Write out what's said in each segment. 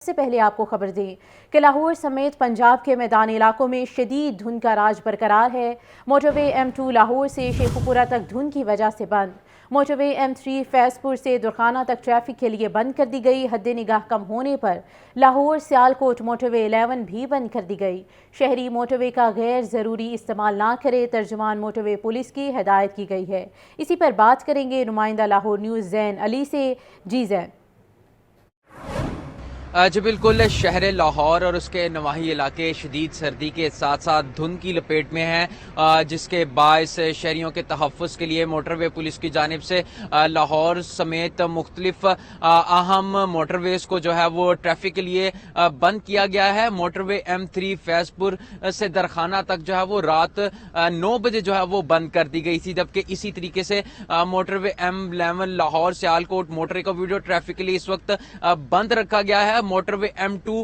سے پہلے آپ کو خبر دیں کہ لاہور سمیت پنجاب کے میدانی علاقوں میں شدید دھند کا راج برقرار ہے۔ موٹر وے M2 لاہور سے شیخ پورہ تک دھند کی وجہ سے بند۔ موٹر وے M3 فیض پور سے درخانہ تک ٹریفک کے لیے بند کر دی گئی۔ حد نگاہ کم ہونے پر لاہور سیالکوٹ موٹر وے 11 بھی بند کر دی گئی۔ شہری موٹر وے کا غیر ضروری استعمال نہ کرے، ترجمان موٹر وے پولیس کی ہدایت کی گئی ہے۔ اسی پر بات کریں گے نمائندہ لاہور نیوز زین علی سے۔ جی زین۔ جی بالکل، شہر لاہور اور اس کے نواحی علاقے شدید سردی کے ساتھ ساتھ دھند کی لپیٹ میں ہیں، جس کے باعث شہریوں کے تحفظ کے لیے موٹر وے پولیس کی جانب سے لاہور سمیت مختلف اہم موٹر ویز کو جو ہے وہ ٹریفک کے لیے بند کیا گیا ہے۔ موٹر وے M3 فیض پور سے درخانہ تک جو ہے وہ رات 9 بجے جو ہے وہ بند کر دی گئی تھی، جبکہ اسی طریقے سے موٹر وے M11 لاہور سیالکوٹ موٹر کا ویڈیو ٹریفک کے لیے اس وقت بند رکھا گیا ہے۔ موٹر وے M2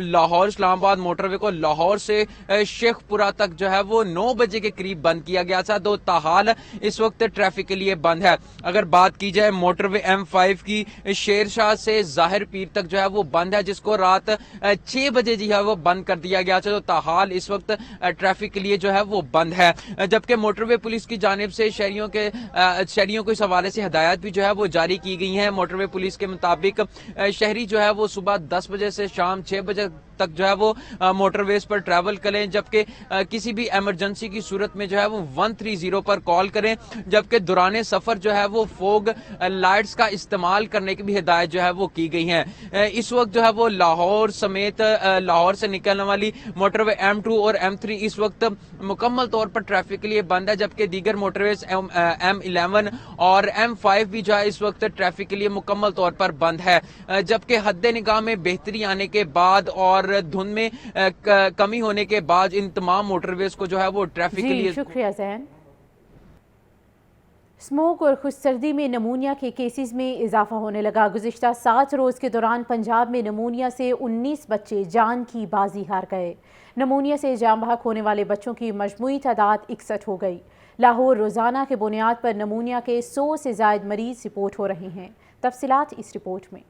لاہور اسلام آباد موٹر وے کو لاہور سے شیخ پورہ تک جو ہے وہ 9 بجے کے قریب بند کیا گیا تھا، تو تاحال اس وقت ٹریفک کے لیے بند ہے۔ اگر بات کی جائے موٹر وے M5 کی، شیر شاہ سے ظاہر پیر تک جو ہے وہ بند ہے، جس کو رات 6 بجے جو ہے وہ بند کر دیا گیا تھا، تو تاحال اس وقت ٹریفک کے لیے جو ہے وہ بند ہے۔ جبکہ موٹر وے پولیس کی جانب سے شہریوں کو اس حوالے سے ہدایات بھی جو ہے وہ جاری کی گئی ہیں۔ موٹر وے پولیس کے مطابق شہری جو ہے وہ صبح 10 بجے سے شام 6 بجے تک جو ہے وہ موٹر ویز پر ٹریول کریں، جبکہ کسی بھی ایمرجنسی کی صورت میں جو ہے وہ 130 پر کال کریں، جبکہ دوران سفر جو ہے وہ فوگ لائٹس کا استعمال کرنے کی بھی ہدایت جو ہے وہ کی گئی ہیں۔ اس وقت جو ہے وہ لاہور سمیت لاہور سے نکلنے والی موٹر وے M2 اور M3 اس وقت مکمل طور پر ٹریفک کے لیے بند ہے، جبکہ دیگر موٹر ویز M11 اور M5 بھی جو ہے اس وقت ٹریفک کے لیے مکمل طور پر بند ہے۔ جبکہ حد نگاہ میں بہتری آنے کے بعد اور دھند میں کمی ہونے کے بعد ان تمام موٹر ویز کو جو ہے وہ ٹریفک کے لیے شکریہ زین۔ اسموک اور خشک سردی میں نمونیا کے کیسز میں اضافہ ہونے لگا۔ گزشتہ 7 روز کے دوران پنجاب میں نمونیا سے 19 بچے جان کی بازی ہار گئے۔ نمونیا سے جان بحق ہونے والے بچوں کی مجموعی تعداد 61 ہو گئی۔ لاہور روزانہ کے بنیاد پر نمونیا کے 100 سے زائد مریض رپورٹ ہو رہے ہیں۔ تفصیلات اس رپورٹ میں۔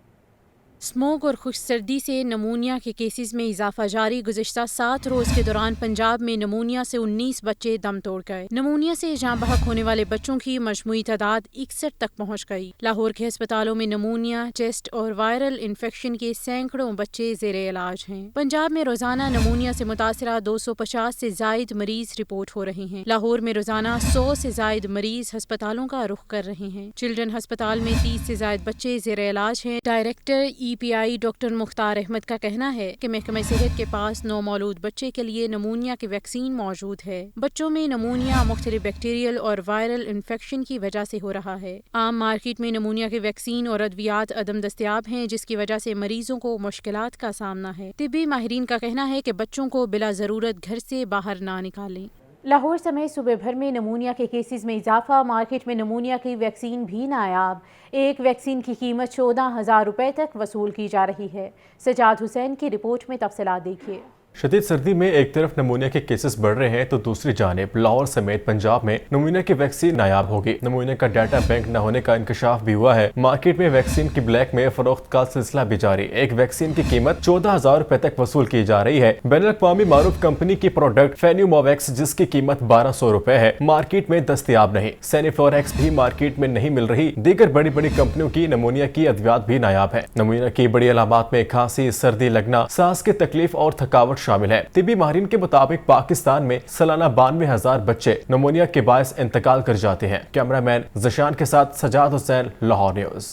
اسموک اور خشک سردی سے نمونیا کے کیسز میں اضافہ جاری۔ گزشتہ 7 روز کے دوران پنجاب میں نمونیا سے 19 بچے دم توڑ گئے۔ نمونیا سے جاں بحق ہونے والے بچوں کی مجموعی تعداد 61 تک پہنچ گئی۔ لاہور کے ہسپتالوں میں نمونیا، چیسٹ اور وائرل انفیکشن کے سینکڑوں بچے زیر علاج ہیں۔ پنجاب میں روزانہ نمونیا سے متاثرہ 250 سے زائد مریض رپورٹ ہو رہے ہیں۔ لاہور میں روزانہ 100 سے زائد مریض ہسپتالوں کا رخ کر رہے ہیں۔ چلڈرن ہسپتال میں 30 سے زائد بچے زیر علاج ہیں۔ ڈائریکٹر PI ڈاکٹر مختار احمد کا کہنا ہے کہ محکمہ صحت کے پاس نومولود بچے کے لیے نمونیا کی ویکسین موجود ہے۔ بچوں میں نمونیا مختلف بیکٹیریل اور وائرل انفیکشن کی وجہ سے ہو رہا ہے۔ عام مارکیٹ میں نمونیا کی ویکسین اور ادویات عدم دستیاب ہیں، جس کی وجہ سے مریضوں کو مشکلات کا سامنا ہے۔ طبی ماہرین کا کہنا ہے کہ بچوں کو بلا ضرورت گھر سے باہر نہ نکالیں۔ لاہور سمیت صوبے بھر میں نمونیا کے کیسز میں اضافہ۔ مارکیٹ میں نمونیا کی ویکسین بھی نایاب۔ ایک ویکسین کی قیمت 14,000 روپے تک وصول کی جا رہی ہے۔ سجاد حسین کی رپورٹ میں تفصیلات دیکھیے۔ شدید سردی میں ایک طرف نمونیا کے کیسز بڑھ رہے ہیں تو دوسری جانب لاہور سمیت پنجاب میں نمونیا کی ویکسین نایاب ہوگی۔ نمونیا کا ڈیٹا بینک نہ ہونے کا انکشاف بھی ہوا ہے۔ مارکیٹ میں ویکسین کی بلیک میں فروخت کا سلسلہ بھی جاری۔ ایک ویکسین کی قیمت 14,000 روپے تک وصول کی جا رہی ہے۔ بین الاقوامی معروف کمپنی کی پروڈکٹ فینیوموویکس، جس کی قیمت 1,200 روپے ہے، مارکیٹ میں دستیاب نہیں۔ سینیفلوریکس بھی مارکیٹ میں نہیں مل رہی۔ دیگر بڑی بڑی کمپنیوں کی نمونیا کی ادویات بھی نایاب ہے۔ نمونیا کی بڑی علامات میں کھانسی، سردی لگنا، سانس کی تکلیف اور تھکاوٹ شامل ہے۔ طبی ماہرین کے مطابق پاکستان میں سالانہ 92,000 بچے نمونیا کے باعث انتقال کر جاتے ہیں۔ کیمرہ مین ذیشان کے ساتھ سجاد حسین، لاہور نیوز۔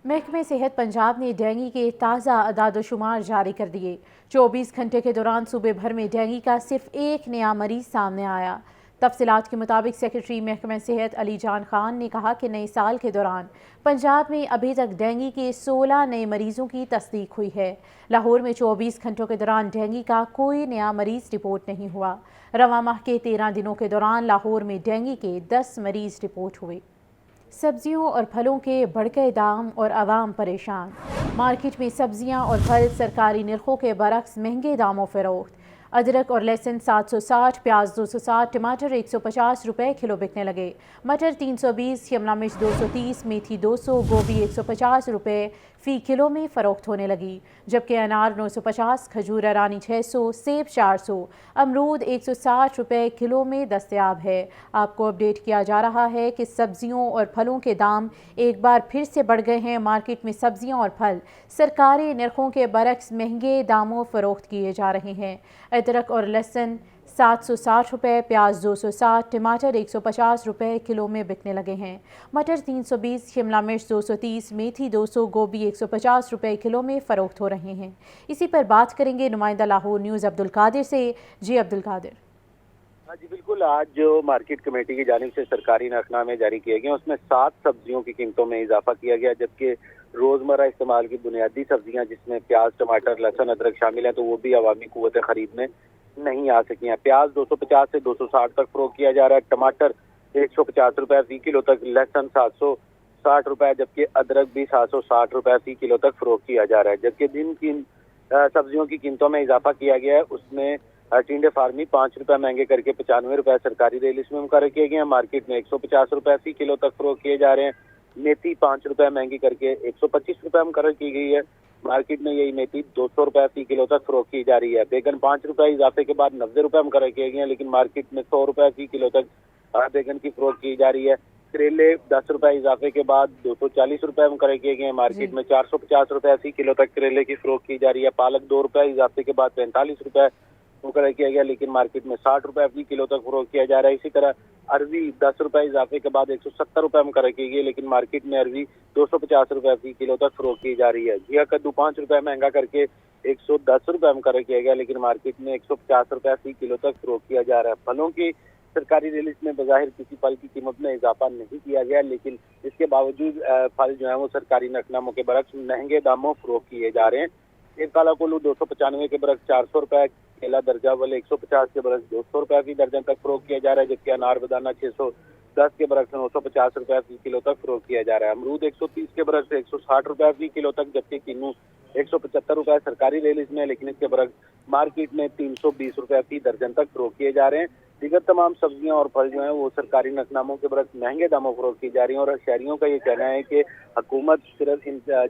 محکمہ صحت پنجاب نے ڈینگی کے تازہ اعداد و شمار جاری کر دیے۔ 24 گھنٹے کے دوران صوبے بھر میں ڈینگی کا صرف ایک نیا مریض سامنے آیا۔ تفصیلات کے مطابق سیکرٹری محکمہ صحت علی جان خان نے کہا کہ نئے سال کے دوران پنجاب میں ابھی تک ڈینگی کے 16 نئے مریضوں کی تصدیق ہوئی ہے۔ لاہور میں 24 گھنٹوں کے دوران ڈینگی کا کوئی نیا مریض رپورٹ نہیں ہوا۔ رواں ماہ کے 13 دنوں کے دوران لاہور میں ڈینگی کے 10 مریض رپورٹ ہوئے۔ سبزیوں اور پھلوں کے بڑھتے دام اور عوام پریشان۔ مارکیٹ میں سبزیاں اور پھل سرکاری نرخوں کے برعکس مہنگے داموں فروخت۔ ادرک اور لہسن 760، پیاز 260، ٹماٹر 150 روپے کلو بکنے لگے۔ مٹر 320، شملہ مرچ 230، میتھی 200، گوبھی 150 روپے फ़ी किलो में फ़रोख्त होने लगी, जबकि अनार 950, खजूर रानी 600, सेब 400, अमरूद 160 रुपये किलो में दस्तयाब है। आपको अपडेट किया जा रहा है कि सब्जियों और फलों के दाम एक बार फिर से बढ़ गए हैं। मार्केट में सब्जियां और फल सरकारी नरखों के बरक्स महंगे दामों फ़रोख्त किए जा रहे हैं। अदरक और लहसुन 760 रुपये, प्याज 260, टमाटर 150 रुपये किलो में बिकने लगे हैं। मटर 320, शिमला मिर्च 230, मेथी 200, गोभी 150 रुपये किलो में फ़रोख्त हो रहे हैं। इसी पर बात करेंगे नुमाइंदा लाहौर न्यूज़ अब्दुल कादिर से। जी अब्दुल कादिर। हाँ जी बिल्कुल, आज जो मार्केट कमेटी की जानिब से सरकारी नरखनामे जारी किए गए उसमें 7 सब्जियों की कीमतों में इजाफा किया गया, जबकि रोजमर्रा इस्तेमाल की बुनियादी सब्जियां जिसमें प्याज, टमाटर, लहसुन, अदरक शामिल है तो वो भी अवामी कुव्वत खरीद में नहीं आ सकी हैं। प्याज 250 से 260 तक फरोख्त किया जा रहा है, टमाटर 150 रुपए फी किलो तक, लहसुन 760 रुपए, जबकि अदरक भी 760 रुपए फी किलो तक फरोख्त किया जा रहा है। जबकि दिन की सब्जियों की कीमतों में इजाफा किया गया है, उसमें टिंडे फार्मी 5 रुपए महंगे करके 95 रुपए सरकारी रेल इसमें मुकर्रर किए गए हैं। मार्केट में 150 रुपए फी किलो तक फरोख्त किए जा रहे हैं। मेथी 5 रुपए महंगी करके 125 रुपए मुकर्रर की गई है। मार्केट में यही मेथी 200 रुपए फी किलो तक फरोख्त की जा रही है। बैगन 5 रुपए इजाफे के बाद 90 रुपए मुकर्रर किए गए हैं, लेकिन मार्केट में 100 रुपए फी किलो तक बैगन की फरोख्त की जा रही है। करेले 10 रुपए इजाफे के बाद 240 रुपए मुकर्रर किए गए हैं। मार्केट में 450 रुपए फी किलो तक करेले की फरोख्त की जा रही है। पालक 2 रुपए इजाफे के बाद 45 रुपए मुकर्रर किया गया, लेकिन मार्केट में 60 रुपए फी किलो तक फरोख्त किया जा रहा है। इसी तरह अरवी 10 रुपए इजाफे के बाद 170 रुपए मुकर्रर की गई, लेकिन मार्केट में अरवी 250 रुपए फी किलो तक फरोख्त की जा रही है। घिया कद्दू 5 रुपए महंगा करके 110 रुपए मुकर्रर किया गया, लेकिन मार्केट में 150 रुपए फी किलो तक फरोख्त किया जा रहा है। फलों की सरकारी रिलीज में बज़ाहिर किसी फल की कीमत में इजाफा नहीं किया गया, लेकिन इसके बावजूद फल जो है वो सरकारी नरखनामों के बरक्स महंगे दामों फरोख्त किए जा रहे हैं। एक काला कोल्हू 295 के बरक्स 400 रुपए, केला दर्जा वाले 150 के बरक्स 200 रुपए फी दर्जन तक फरोख्त किया जा रहा है, जबकि अनार बदाना 610 के बरक्स 950 रुपए फी किलो तक फरोख्त किया जा रहा है। अमरूद 130 के बरक्स 160 रुपए फी किलो तक, जबकि किन्नू 175 रुपए सरकारी रिलीज में, लेकिन इसके बरक्स मार्केट में 320 रुपए फी दर्जन तक फरोख्त किए जा रहे हैं। दीगर तमाम सब्जियां और फल जो हैं वो सरकारी नरखनामों के बरक्स महंगे दामों फरोख्त की जा रही हैं, और शहरियों का ये कहना है कि हुकूमत सिर्फ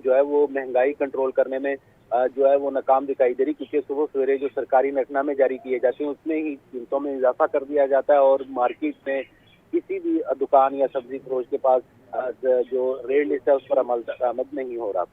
जो है वो महंगाई कंट्रोल करने में जो है वो नाकाम दिखाई दे रही, क्योंकि सुबह सवेरे जो सरकारी नरखनामे जारी किए जाते हैं उसमें ही कीमतों में इजाफा कर दिया जाता है, और मार्केट में किसी भी दुकान या सब्जी फरोश के पास जो रेट लिस्ट है उस पर अमल नहीं हो रहा।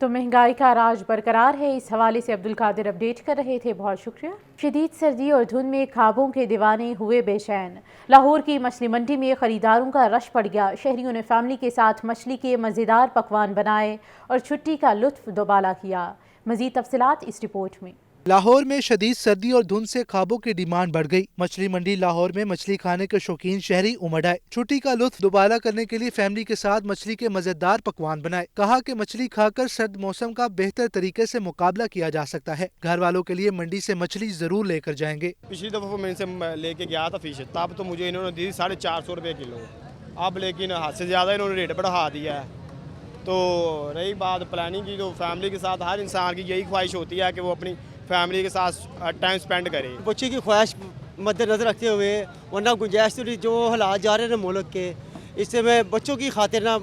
तो महंगाई का राज बरकरार है। इस हवाले से अब्दुल कादिर अपडेट कर रहे थे, बहुत शुक्रिया। शदीद सर्दी और धुंध में ख्वाबों के दीवाने हुए बेचैन। लाहौर की मछली मंडी में खरीदारों का रश पड़ गया। शहरियों ने फैमिली के साथ मछली के मज़ेदार पकवान बनाए और छुट्टी का लुत्फ दोबाला किया। मज़ीद तफसीलात इस रिपोर्ट में। लाहौर में शदीद सर्दी और धुंध से ख्वाबों की डिमांड बढ़ गई। मछली मंडी लाहौर में मछली खाने के शौकीन शहरी उमड़ आए। छुट्टी का लुत्फ दोबारा करने के लिए फैमिली के साथ मछली के मजेदार पकवान बनाए। कहा कि मछली खाकर सर्द मौसम का बेहतर तरीके से मुकाबला किया जा सकता है। घर वालों के लिए मंडी से मछली जरूर लेकर जाएंगे। पिछली दफा मैं इनसे लेके गया था फिश, तब तो मुझे इन्होंने दी 450 रुपये किलो। अब लेकिन हद से ज़्यादा इन्होंने रेट बढ़ा दिया है। तो रही बात प्लानिंग की, तो फैमिली के साथ हर इंसान की यही ख्वाहिश होती है कि वो अपनी फैमिली के साथ टाइम स्पेंड करे। बच्चे की ख्वाहिश मद्देनजर रखते हुए, वरना गुंजाइश तो जो हालात जा रहे हैं मुल्क के, इससे मैं बच्चों की खातिर ना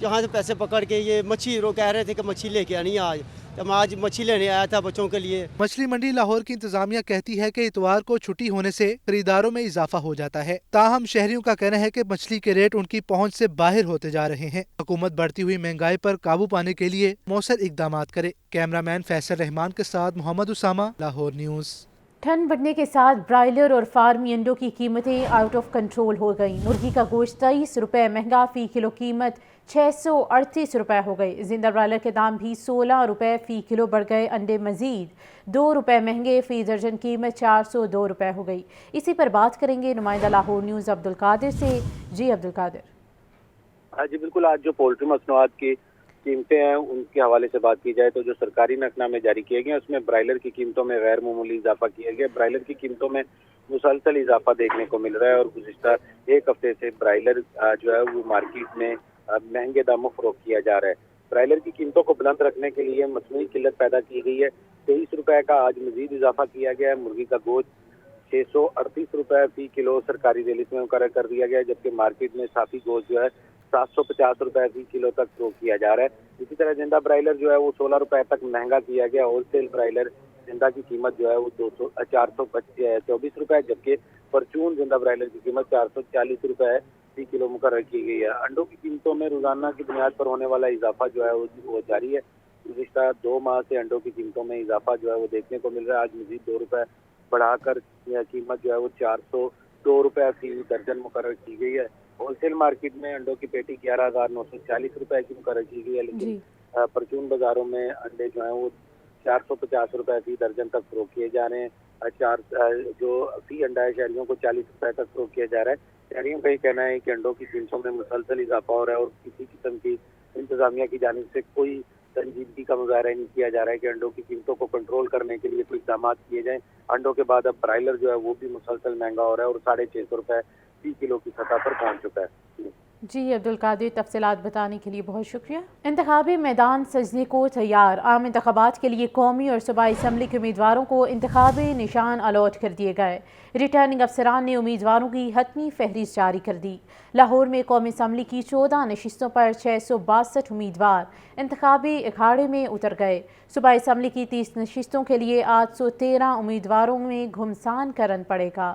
यहाँ से पैसे पकड़ के ये मच्छी वो कह रहे थे कि मच्छी लेके आनी है आज, तो मैं आज मच्छी लेने आया था बच्चों के लिए। मछली मंडी लाहौर की इंतजामिया कहती है कि इतवार को छुट्टी होने से खरीदारों में इजाफा हो जाता है। ताहम शहरियों का कहना है कि मछली के रेट उनकी पहुंच से बाहर होते जा रहे हैं। हुकूमत बढ़ती हुई महंगाई पर काबू पाने के लिए मौसर इकदाम करे। कैमरामैन फैसल रहमान के साथ मोहम्मद उसामा, लाहौर न्यूज़। ठंड बढ़ने के साथ ब्रायलर और फार्मी अंडों की कीमतें आउट ऑफ कंट्रोल हो गई। मुर्गी का गोश्त 23 रुपये महंगा, फी किलो कीमत 638 रुपये हो गई। जिंदा ब्रायलर के दाम भी 16 रुपये फी किलो बढ़ गए। अंडे मजीद 2 रुपये महंगे, फी दर्जन कीमत 402 रुपये हो गई। इसी पर बात करेंगे नुमाइंदा लाहौर न्यूज़ अब्दुल कादिर से। जी अब्दुल कादिर। हाँ जी बिल्कुल, आज जो पोल्ट्री मसनूआत की कीमतें हैं उनके हवाले से बात की जाए तो जो सरकारी नरखनामे जारी किए गए उसमें ब्रायलर की कीमतों में गैर मामूली इजाफा किया गया। ब्रायलर की कीमतों में मुसलसल इजाफा देखने को मिल रहा है, और गुज़िश्ता एक हफ्ते से ब्रायलर जो है वो मार्केट में महंगे दामों फरोख्त किया जा रहा है। ब्रायलर की कीमतों को बुलंद रखने के लिए मसनूई किल्लत पैदा की गई है। 23 रुपये का आज मजीद इजाफा किया गया है। मुर्गी का गोश्त 638 रुपये फी किलो सरकारी रिलीज में मुकर्रर कर दिया गया है, जबकि मार्केट में साफी गोश्त जो है 750 रुपए फी किलो तक फरोख्त किया जा रहा है। इसी तरह जिंदा ब्रायलर जो है वो 16 रुपए तक महंगा किया गया। होलसेल ब्रायलर जिंदा की कीमत जो है वो 424 रुपए, जबकि परचून जिंदा ब्रायलर की कीमत 440 रुपए फी किलो मुकर्रर की गई है। अंडों की कीमतों में रोजाना की बुनियाद पर होने वाला इजाफा जो है वो जारी है। गुज़िश्ता 2 माह से अंडों की कीमतों में इजाफा जो है वो देखने को मिल रहा है। आज मजीद 2 रुपए बढ़ाकर कीमत जो है वो 402 रुपए फी दर्जन मुकर्रर की गई है। होलसेल मार्केट में अंडों की पेटी 11,940 रुपए की मुकर्रर की गई है, लेकिन परचून बाजारों में अंडे जो हैं वो 450 रुपए फी दर्जन तक फरोख्त किए जा रहे हैं। जो फी अंडा है शहरियों को 40 रुपए तक फरोख्त किया जा रहा है। शहरियों का ये कहना है कि अंडों की कीमतों में मुसलसल इजाफा हो रहा है और किसी किस्म की इंतजामिया की जानिब से कोई संजीदगी का मुजाहरा नहीं किया जा रहा है कि अंडों की कीमतों को कंट्रोल करने के लिए कोई इक़दाम किए जाएं। अंडों के बाद अब ब्रायलर जो है वो भी मुसलसल महंगा हो रहा है और 650 रुपए फी किलो की सतह पर पहुंच चुका है। जी अब्दुल कादिर, तफसीलात बताने के लिए बहुत शुक्रिया। इंतखाबी मैदान सजने को तैयार। आम इंतखाबात के लिए कौमी और सूबाई असम्बली के उम्मीदवारों को इंतखाबी निशान अलॉट कर दिए गए। रिटर्निंग अफसरान ने उम्मीदवारों की हतमी फहरिस्त जारी कर दी। लाहौर में कौमी असम्बली की 14 नशिस्तों पर 662 उम्मीदवार इंतखाबी अखाड़े में उतर गए। सूबाई असम्बली की 30 नशिस्तों के लिए 813 उम्मीदवारों में घुमसान करन पड़ेगा।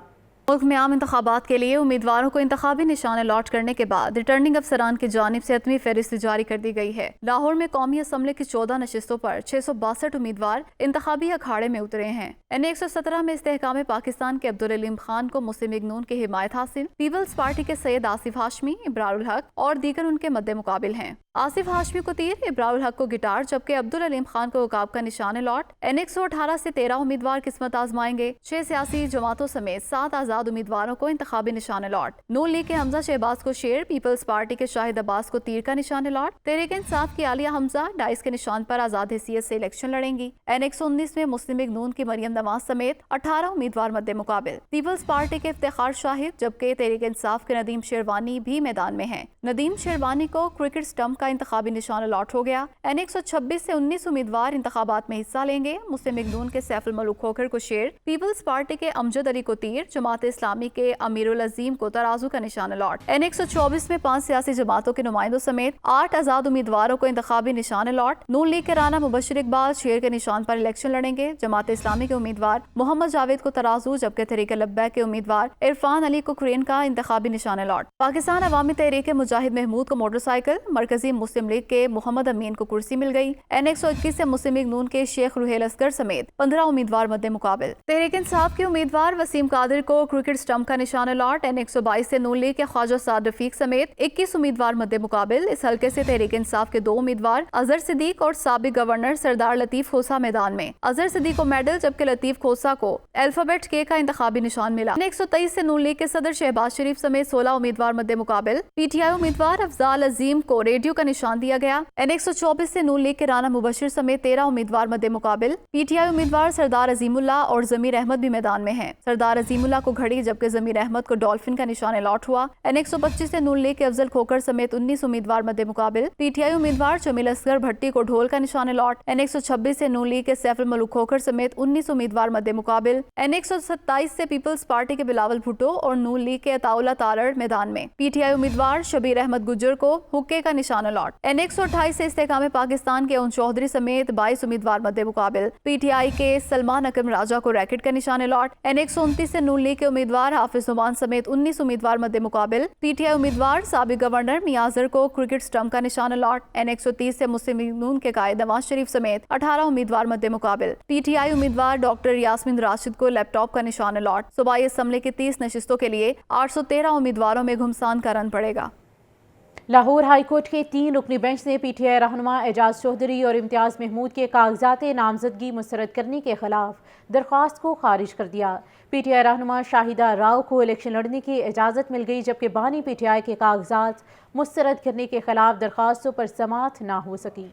मुल्क में आम इंतखाबात के लिए उम्मीदवारों को इंतखाबी निशान अलॉट करने के बाद रिटर्निंग अफसरान की जानिब से हतमी फहरिस्त जारी कर दी गई है। लाहौर में कौमी असम्बली की 14 नशिस्तों पर 662 उम्मीदवार इंतखाबी अखाड़े में उतरे हैं। N117 में इस्तेहकाम पाकिस्तान के अब्दुल अलीम खान को मुस्लिम लीग नून की हिमायत हासिल। पीपल्स पार्टी के सैयद आसिफ हाशमी, इब्रारुल हक और दीगर उनके मद्दे मुकाबिल हैं। आसिफ हाशमी को तीर, इब्रारुल हक को गिटार, जबकि अब्दुल अलीम खान को उकाब का निशान अलॉट। N118 से 13 उम्मीदवार किस्मत आजमाएंगे। 6 सियासी जमातों समेत 7 आजाद उम्मीदवारों को इंतखाबी निशान अलॉट। नून लीग के हमजा शहबाज को शेर, पीपल्स पार्टी के शाहिद अब्बास को तीर का निशान अलॉट। तहरीक इंसाफ की आलिया हमजा डाइस के निशान पर आजाद हैसियत से इलेक्शन लड़ेंगी। N119 में मुस्लिम लीग नून की मरियम नवाज समेत 18 उम्मीदवार मद्दे मुकाबिल। पीपल्स पार्टी के इफ्तिखार शाहिद, जबकि तहरीक इंसाफ के नदीम शेरवानी भी मैदान में हैं। नदीम शेरवानी को क्रिकेट स्टंप का इंतखाबी निशान अलॉट हो गया। N126 से 19 उम्मीदवार इंतखाबात में हिस्सा लेंगे। मुस्लिम लीग नून के सैफुल मलूक खोखर को शेर, पीपल्स पार्टी के अमजद अली को तीर, जमात इस्लामी के अमीरुल अजीम को तराजू का निशान अलॉट। N124 में 5 सियासी जमातों के नुमाइंदों समेत 8 आजाद उम्मीदवारों को इंतखाबी निशान अलॉट। नून लीग के राना मुबशिर इकबाल शेर के निशान पर इलेक्शन लड़ेंगे। जमात इस्लामी के उम्मीदवार मोहम्मद जावेद को तराजू, जबकि तहरीक लब्बैक के उम्मीदवार इरफान अली को क्रेन का इंतखाबी निशान अलॉट। पाकिस्तान अवामी तहरीक मुजाहिद महमूद को मोटरसाइकिल, मरकजी मुस्लिम लीग के मोहम्मद अमीन को कुर्सी मिल गई। N121 से मुस्लिम लीग नून के शेख रुहेल असगर समेत 15 उम्मीदवार मद्दे मुकाबिल। तहरीक इंसाफ के उम्मीदवार वसीम कादिर को क्रिकेट स्टंप का निशान अलॉट। N122 से नून लीग के ख्वाजा साद रफीक समेत 21 उम्मीदवार मद्दे मुकाबिल। इस हल्के से तहरीक इंसाफ के 2 उम्मीदवार अजहर सिद्दीक और साबिक गवर्नर सरदार लतीफ खोसा मैदान में। अजहर सिद्दीक को मेडल, जबकि लतीफ खोसा को अल्फाबेट के का इंतखाबी निशान मिला। N123 से नून लीग के सदर शहबाज शरीफ समेत 16 उम्मीदवार मद्दे मुकाबिल। PTI उम्मीदवार अफजाल अजीम को रेडियो का निशान दिया गया। N124 से नून लीग के राना मुबशिर समेत 13 उम्मीदवार मद्दे मुकाबिल। PTI उम्मीदवार सरदार अजीमुल्लाह और जमीर अहमद भी मैदान में हैं। सरदार अजीमुल्लाह को घड़ी, जबकि जमीर अहमद को डॉल्फिन का निशान अलॉट हुआ। N125 से नून लीग के अफजल खोकर समेत 19 उम्मीदवार मद्दे मुकाबिल। PTI उम्मीदवार जमील असगर भट्टी को ढोल का निशान अलॉट। N126 से नून लीग के सैफुल मलूक खोकर समेत 19 उम्मीदवार मद्दे मुकाबिल। N127 से पीपल्स पार्टी के बिलावल भुट्टो और नून लीग के अताउल्ला तारड़ मैदान में। PTI उम्मीदवार शबीर अहमद गुज्जर को हुक्के का निशान अलॉट। N128 से इस्तेहकाम पाकिस्तान के उन चौधरी समेत 22 उम्मीदवार मद्दे मुकाबिल। PTI के सलमान अकरम राजा को रैकेट का निशान अलॉट। N129 से नून लीग के उम्मीदवार हाफिज नुमान समेत 19 उम्मीदवार मद्दे मुकाबिल। PTI उम्मीदवार साबिक गवर्नर मियाजर को क्रिकेट स्टंप का निशान अलॉट। N130 से मुस्लिम लीग नून के कायद नवाज शरीफ समेत 18 उम्मीदवार मद्दे मुकाबिल। PTI उम्मीदवार डॉक्टर यास्मीन राशिद को लैपटॉप का निशान अलॉट। सूबाई असम्बली की 30 नशिस्तों के लिए 813 उम्मीदवारों में घुमसान का रन पड़ेगा। लाहौर हाई कोर्ट के 3 रुकनी बेंच ने PTI रहनुमा एजाज चौधरी और इम्तियाज महमूद के कागजात नामजदगी मुस्तरद करने के खिलाफ दरख्वास्त को खारिज कर दिया। PTI रहनुमा शाहिदा राव को इलेक्शन लड़ने की इजाज़त मिल गई, जबकि बानी PTI के कागजात मुस्तरद करने के खिलाफ दरख्वास्तों पर समाअत न हो सकी।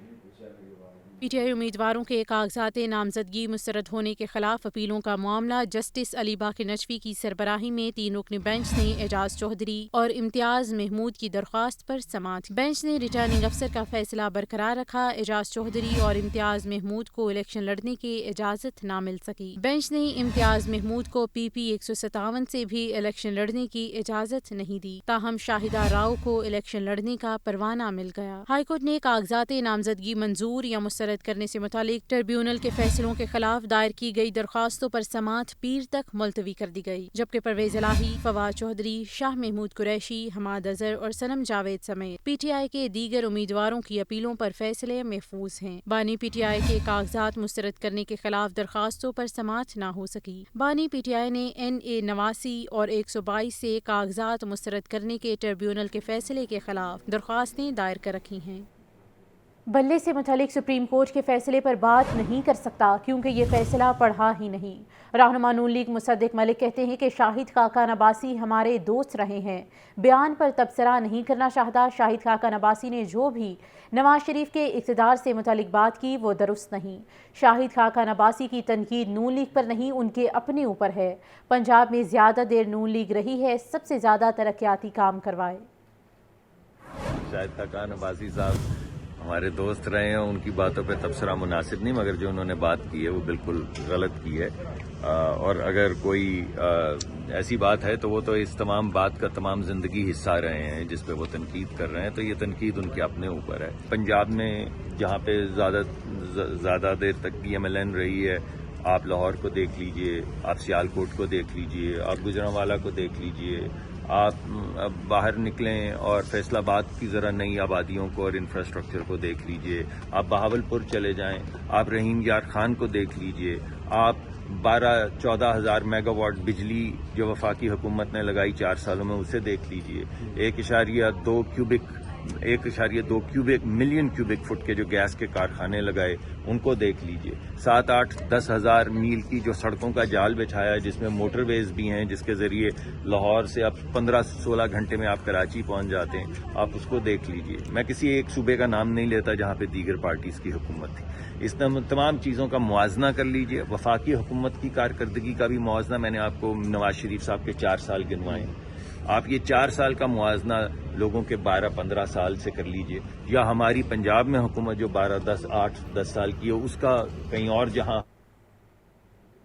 PTI उम्मीदवारों के कागजात नामजदगी मुस्तरद होने के खिलाफ अपीलों का मामला जस्टिस अली बाकर नजफी की सरबराही में 3 रुकनी बेंच ने एजाज चौधरी और इम्तियाज महमूद की दरख्वास्त पर समाअत। बेंच ने रिटर्निंग अफसर का फैसला बरकरार रखा। एजाज चौधरी और इम्तियाज महमूद को इलेक्शन लड़ने की इजाजत न मिल सकी। बेंच ने इम्तियाज महमूद को PP 157 से भी इलेक्शन लड़ने की इजाजत नहीं दी। ताहम शाहिदा राव को इलेक्शन लड़ने का परवाना मिल गया। हाईकोर्ट ने कागजात नामजदगी मंजूर या मुस्तरद करने से मुतालिक ट्रिब्यूनल के फैसलों के खिलाफ दायर की गई दरख्वास्तों पर समाअत पीर तक मुलतवी कर दी गई, जबकि परवेज इलाही, फवाद चौधरी, शाह महमूद कुरैशी, हमाद अजहर और सनम जावेद समेत PTI के दीगर उम्मीदवारों की अपीलों पर फैसले महफूज हैं। बानी PTI के कागजात मुस्तरद करने के खिलाफ दरख्वास्तों पर समाअत न हो सकी। बानी PTI ने NA 89 और 122 से कागजात मुस्तरद करने के ट्रिब्यूनल के फैसले के खिलाफ दरख्वास्तें दायर कर रखी हैं। बल्ले से मुतालिक सुप्रीम कोर्ट के फैसले पर बात नहीं कर सकता क्योंकि ये फैसला पढ़ा ही नहीं। रहनुमा नून लीग मुसद्दिक मलिक कहते हैं कि शाहिद खाका नबासी हमारे दोस्त रहे हैं, बयान पर तबसरा नहीं करना चाहता। शाहिद खाका नबासी ने जो भी नवाज शरीफ के इक़्तिदार से मुतालिक बात की वो दुरुस्त नहीं। शाहिद खाका नबासी की तनकीद नून लीग पर नहीं, उनके अपने ऊपर है। पंजाब में ज़्यादा देर नून लीग रही है, सबसे ज़्यादा तरक्याती काम करवाए। शाहिद खाका नबासी साहब हमारे दोस्त रहे हैं, उनकी बातों पे तबसरा मुनासिब नहीं, मगर जो उन्होंने बात की है वो बिल्कुल गलत की है। और अगर कोई ऐसी बात है तो वो तो इस तमाम बात का तमाम जिंदगी हिस्सा रहे हैं जिस पे वो तनकीद कर रहे हैं, तो ये तनकीद उनके अपने ऊपर है। पंजाब में जहाँ पे ज़्यादा देर तक PMLN रही है, आप लाहौर को देख लीजिए, आप सियालकोट को देख लीजिए, आप गुजरांवाला को देख लीजिए, आप बाहर निकलें और फैसलाबाद की ज़रा नई आबादियों को और इंफ्रास्ट्रक्चर को देख लीजिए, आप बहावलपुर चले जाएं, आप रहीम यार खान को देख लीजिए, आप 12-14 हज़ार मेगावाट बिजली जो वफाकी हुकूमत ने लगाई 4 सालों में उसे देख लीजिए, 1.2 मिलियन क्यूबिक फुट के जो गैस के कारखाने लगाए उनको देख लीजिए, 7-8-10 हज़ार मील की जो सड़कों का जाल बिछाया है जिसमें मोटरवेज भी हैं, जिसके ज़रिए लाहौर से अब 15-16 घंटे में आप कराची पहुंच जाते हैं, आप उसको देख लीजिए। मैं किसी एक सूबे का नाम नहीं लेता जहां पे दीगर पार्टीज़ की हुकूमत थी। इस तमाम चीज़ों का मुआवजा कर लीजिए। वफाकी हुकूमत की कारकर्दगी का भी मुआवजा मैंने आपको नवाज शरीफ साहब के 4 साल गिनवाए। आप ये 4 साल का मुआवजा लोगों के 12-15 साल से कर लीजिए, या हमारी पंजाब में हुकूमत जो 8-10 साल की है उसका कहीं और जहां